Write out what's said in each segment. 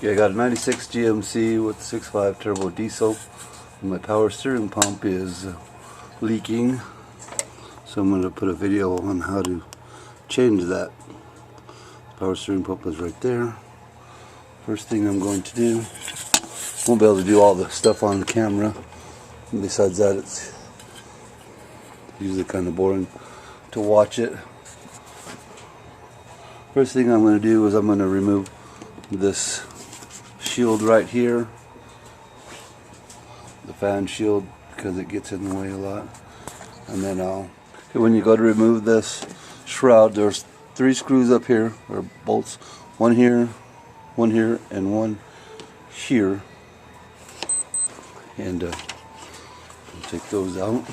Okay, I got a 96 GMC with 6.5 turbo diesel. My power steering pump is leaking, so I'm going to put a video on how to change that. Power steering pump is right there. First thing I'm going to do, won't be able to do all the stuff on camera. And besides that, it's usually kind of boring to watch it. First thing I'm going to do is I'm going to remove this shield right here, the fan shield, because it gets in the way a lot. And then when you go to remove this shroud, there's 3 screws up here, or bolts, one here, and one here. And take those out.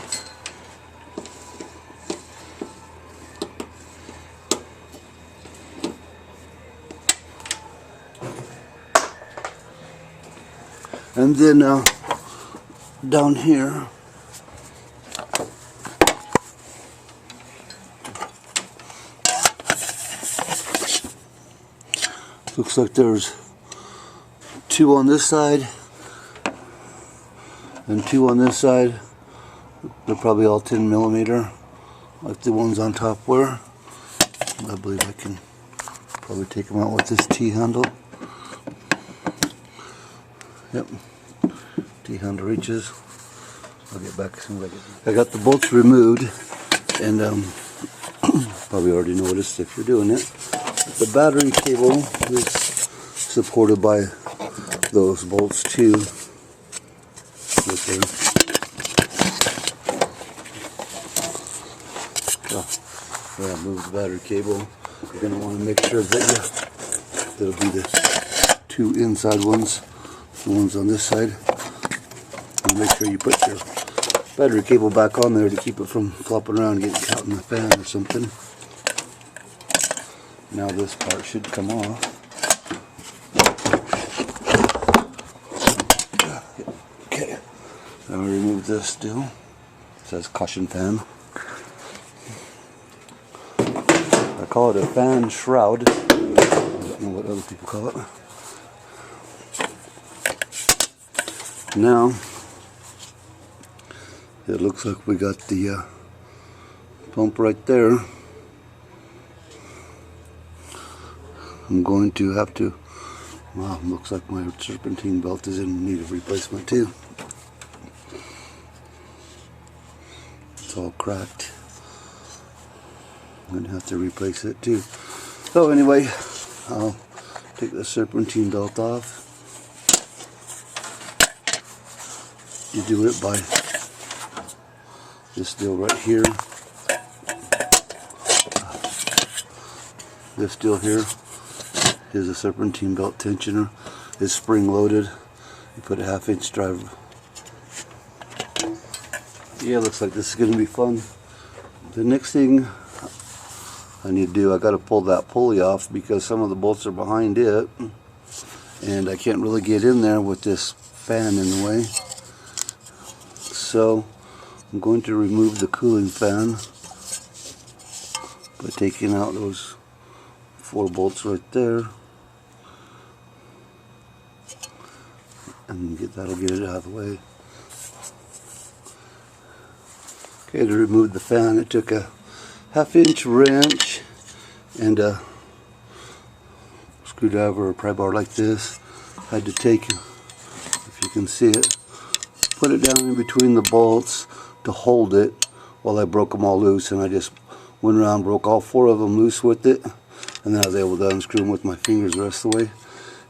And then down here, looks like there's 2 on this side and 2 on this side. They're probably all 10mm, like the ones on top were. I believe I can probably take them out with this T-handle. Yep, T-handle reaches. I'll get back as soon as I get there. I got the bolts removed, and probably already noticed if you're doing it. The battery cable is supported by those bolts too. Right there. Yeah, move the battery cable. You're going to want to make sure that that'll be the 2 inside ones. The ones on this side. And make sure you put your battery cable back on there to keep it from flopping around and getting caught in the fan or something. Now this part should come off. Okay, now we remove this still. It says caution fan. I call it a fan shroud. I don't know what other people call it. Now it looks like we got the pump right there. I'm going to have to, wow, looks like my serpentine belt is in need of replacement too. It's all cracked. I'm going to have to replace it too. So anyway, I'll take the serpentine belt off. You do it by this deal right here. This deal here is a serpentine belt tensioner. It's spring loaded. You put a 1/2-inch driver. Yeah, looks like this is going to be fun. The next thing I need to do, I got to pull that pulley off because some of the bolts are behind it, and I can't really get in there with this fan in the way. So I'm going to remove the cooling fan by taking out those 4 bolts right there, and that'll get it out of the way. Okay, to remove the fan, it took a 1/2-inch wrench and a screwdriver or pry bar like this. I had to take, if you can see it, put it down in between the bolts to hold it while I broke them all loose, and I just went around, broke all 4 of them loose with it, and then I was able to unscrew them with my fingers the rest of the way.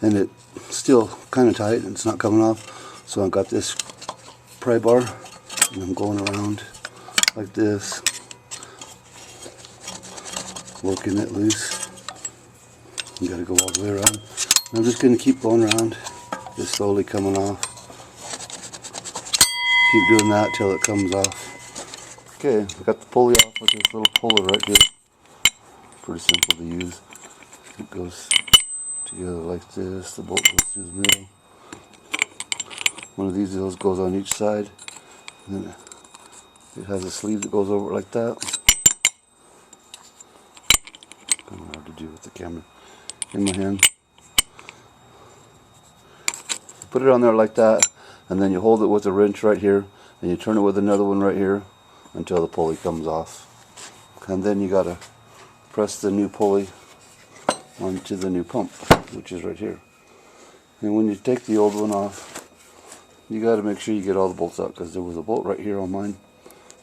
And it's still kind of tight and it's not coming off, so I've got this pry bar and I'm going around like this, working it loose. You gotta go all the way around. And I'm just going to keep going around, just slowly coming off. Keep doing that till it comes off. Okay, I got the pulley off with this little puller right here. Pretty simple to use. It goes together like this. The bolt goes through the middle. One of these deals goes on each side. And then it has a sleeve that goes over it like that. Kind of hard to do with the camera in my hand. put it on there like that, and then you hold it with a wrench right here, and you turn it with another one right here until the pulley comes off. And then you gotta press the new pulley onto the new pump, which is right here. And when you take the old one off, you gotta make sure you get all the bolts out, because there was a bolt right here on mine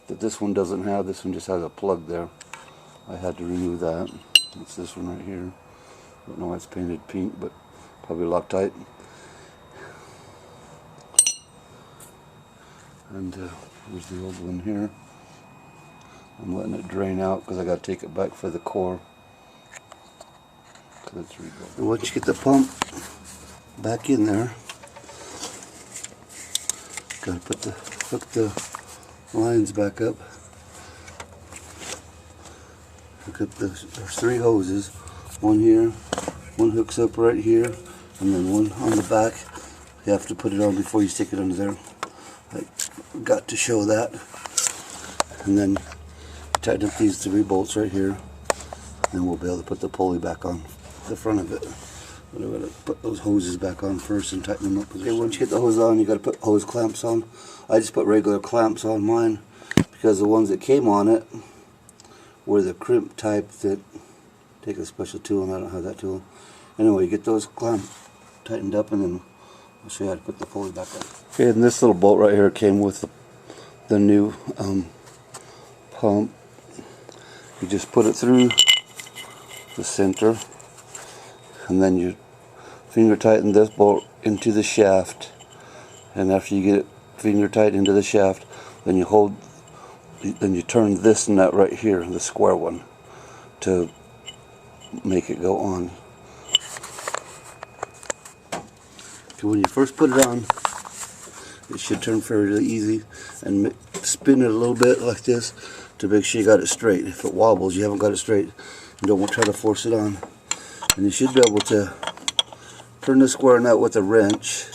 that this one doesn't have. This one just has a plug there. I had to remove that. It's this one right here. I don't know why it's painted pink, but probably Loctite. And here's the old one here. I'm letting it drain out because I got to take it back for the core. And once you get the pump back in there, got to hook the lines back up. Hook up there's 3 hoses. One here, one hooks up right here, and then one on the back. You have to put it on before you stick it under there. I got to show that. And then tighten up these 3 bolts right here, and we'll be able to put the pulley back on the front of it. But I'm going to put those hoses back on first and tighten them up. Okay, once you get the hose on, you got to put hose clamps on. I just put regular clamps on mine because the ones that came on it were the crimp type that take a special tool, and I don't have that tool. Anyway, you get those clamps tightened up, and then I'll show you how to put the pulley back on. Okay, and this little bolt right here came with the new pump. You just put it through the center, and then you finger tighten this bolt into the shaft, and after you get it finger tight into the shaft, then you turn this nut right here, the square one, to make it go on. Okay, when you first put it on, it should turn fairly easy, and spin it a little bit like this to make sure you got it straight. If it wobbles, you haven't got it straight, you don't try to force it on. And you should be able to turn the square nut with a wrench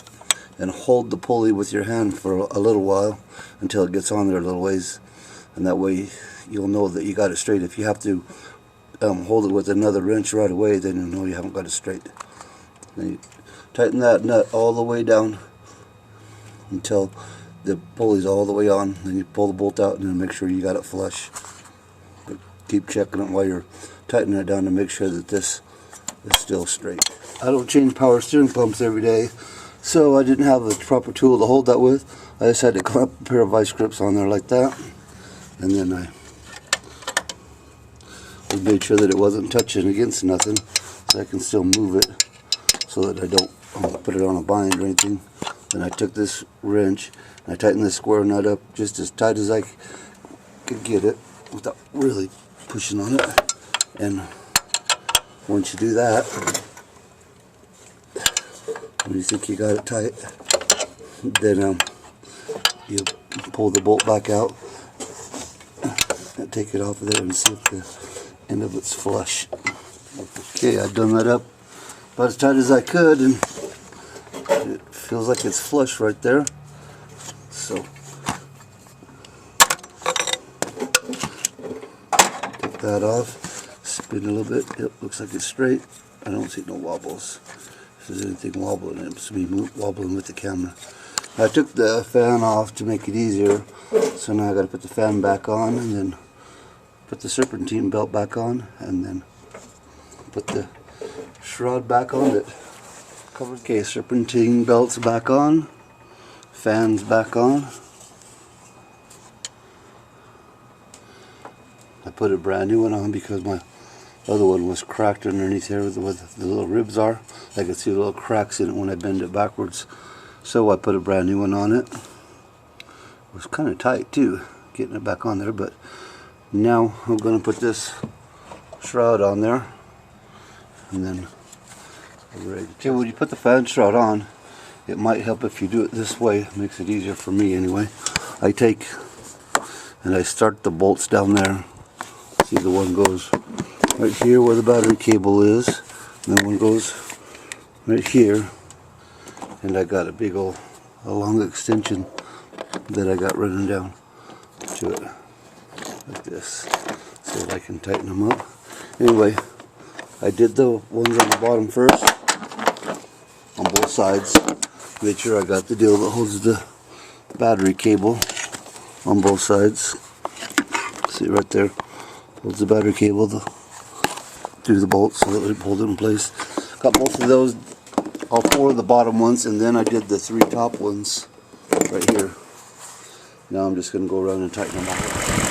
and hold the pulley with your hand for a little while until it gets on there a little ways, and that way you'll know that you got it straight. If you have to hold it with another wrench right away, then you'll know you haven't got it straight. Then you tighten that nut all the way down until the pulley's all the way on. Then you pull the bolt out and then make sure you got it flush. But keep checking it while you're tightening it down to make sure that this is still straight. I don't change power steering pumps every day, so I didn't have the proper tool to hold that with. I just had to clamp a pair of vice grips on there like that, and then I made sure that it wasn't touching against nothing, so I can still move it so that I don't put it on a bind or anything. Then I took this wrench and I tightened this square nut up just as tight as I could get it without really pushing on it. And once you do that, when you think you got it tight, then you pull the bolt back out and take it off of there and see if the end of it's flush. Okay, I've done that up about as tight as I could, and it feels like it's flush right there. So take that off, spin a little bit. It looks like it's straight. I don't see no wobbles. If there's anything wobbling, it's me wobbling with the camera. I took the fan off to make it easier, so now I got to put the fan back on, and then put the serpentine belt back on, and then put the shroud back on it. Okay, serpentine belts back on, fans back on. I put a brand new one on because my other one was cracked underneath here where the little ribs are. I could see the little cracks in it when I bend it backwards. So I put a brand new one on it. It was kind of tight too, getting it back on there, but now I'm going to put this shroud on there, and then we're ready. Okay, when you put the fan shroud on, it might help if you do it this way. It makes it easier for me anyway. I take and I start the bolts down there. See, the one goes right here where the battery cable is, and then one goes right here, and I got a big old long extension that I got running down to it like this, so that I can tighten them up. Anyway, I did the ones on the bottom first on both sides, Made sure I got the deal that holds the battery cable on both sides. See right there, holds the battery cable through the bolt so that it hold it in place. Got both of those, all 4 of the bottom ones, and then I did the 3 top ones right here. Now I'm just going to go around and tighten them all.